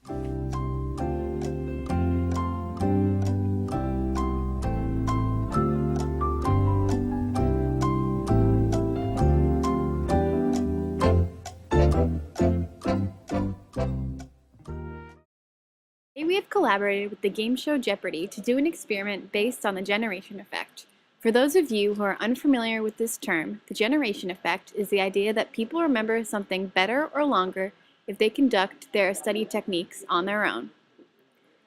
Today we have collaborated with the game show Jeopardy to do an experiment based on the generation effect. For those of you who are unfamiliar with this term, the generation effect is the idea that people remember something better or longer if they conduct their study techniques on their own.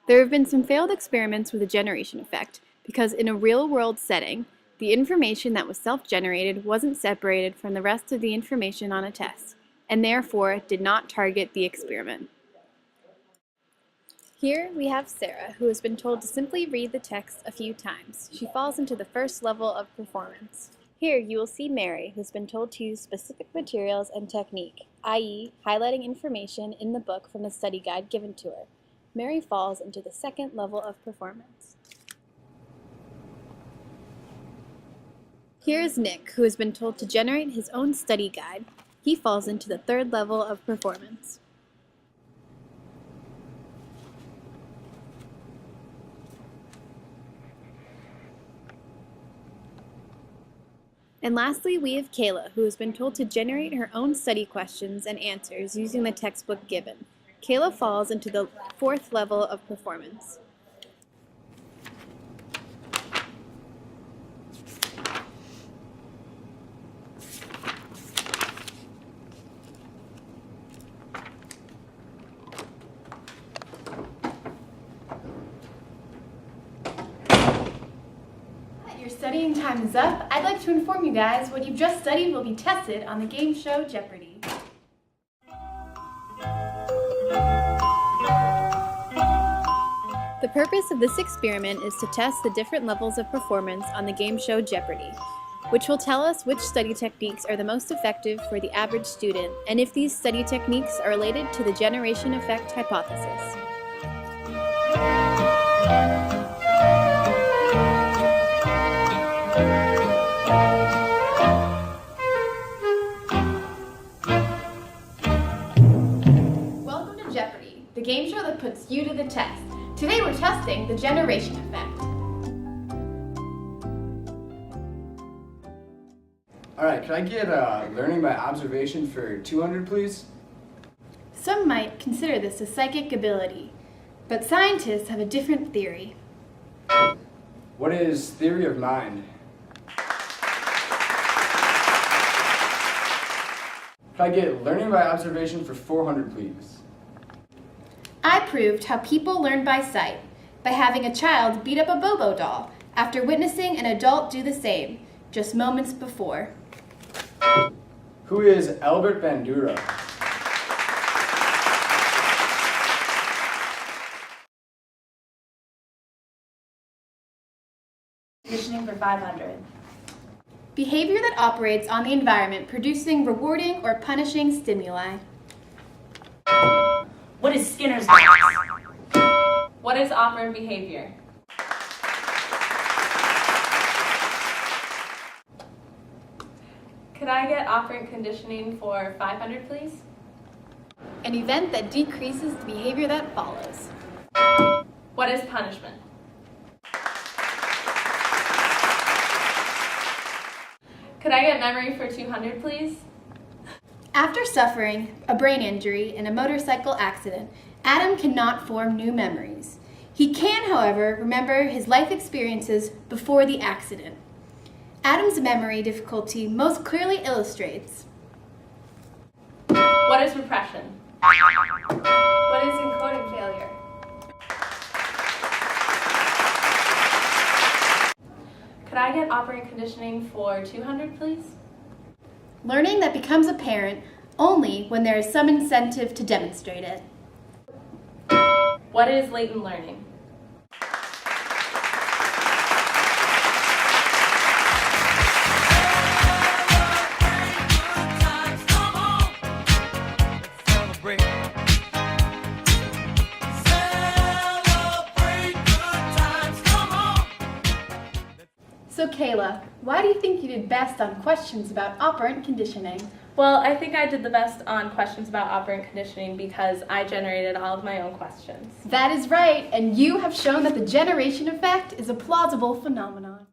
There have been some failed experiments with the generation effect because in a real-world setting, the information that was self-generated wasn't separated from the rest of the information on a test, and therefore did not target the experiment. Here we have Sarah, who has been told to simply read the text a few times. She falls into the first level of performance. Here you will see Mary, who's been told to use specific materials and technique, i.e., highlighting information in the book from the study guide given to her. Mary falls into the second level of performance. Here is Nick, who has been told to generate his own study guide. He falls into the third level of performance. And lastly, we have Kayla, who has been told to generate her own study questions and answers using the textbook given. Kayla falls into the fourth level of performance. Your studying time is up. I'd like to inform you guys what you've just studied will be tested on the game show Jeopardy. The purpose of this experiment is to test the different levels of performance on the game show Jeopardy, which will tell us which study techniques are the most effective for the average student and if these study techniques are related to the generation effect hypothesis. Welcome to Jeopardy, the game show that puts you to the test. Today we're testing the generation effect. Alright, can I get learning by observation for 200, please? Some might consider this a psychic ability, but scientists have a different theory. What is theory of mind? Can I get learning by observation for 400, please? I proved how people learn by sight, by having a child beat up a Bobo doll after witnessing an adult do the same, just moments before. Who is Albert Bandura? Conditioning for 500. Behavior that operates on the environment producing rewarding or punishing stimuli. What is Skinner's box? What is operant behavior? Could I get operant conditioning for 500, please? An event that decreases the behavior that follows. What is punishment? Could I get memory for 200, please? After suffering a brain injury in a motorcycle accident, Adam cannot form new memories. He can, however, remember his life experiences before the accident. Adam's memory difficulty most clearly illustrates. What is repression? What is encoding failure? Could I get operant conditioning for 200, please? Learning that becomes apparent only when there is some incentive to demonstrate it. What is latent learning? So Kayla, why do you think you did best on questions about operant conditioning? Well, I think I did the best on questions about operant conditioning because I generated all of my own questions. That is right, and you have shown that the generation effect is a plausible phenomenon.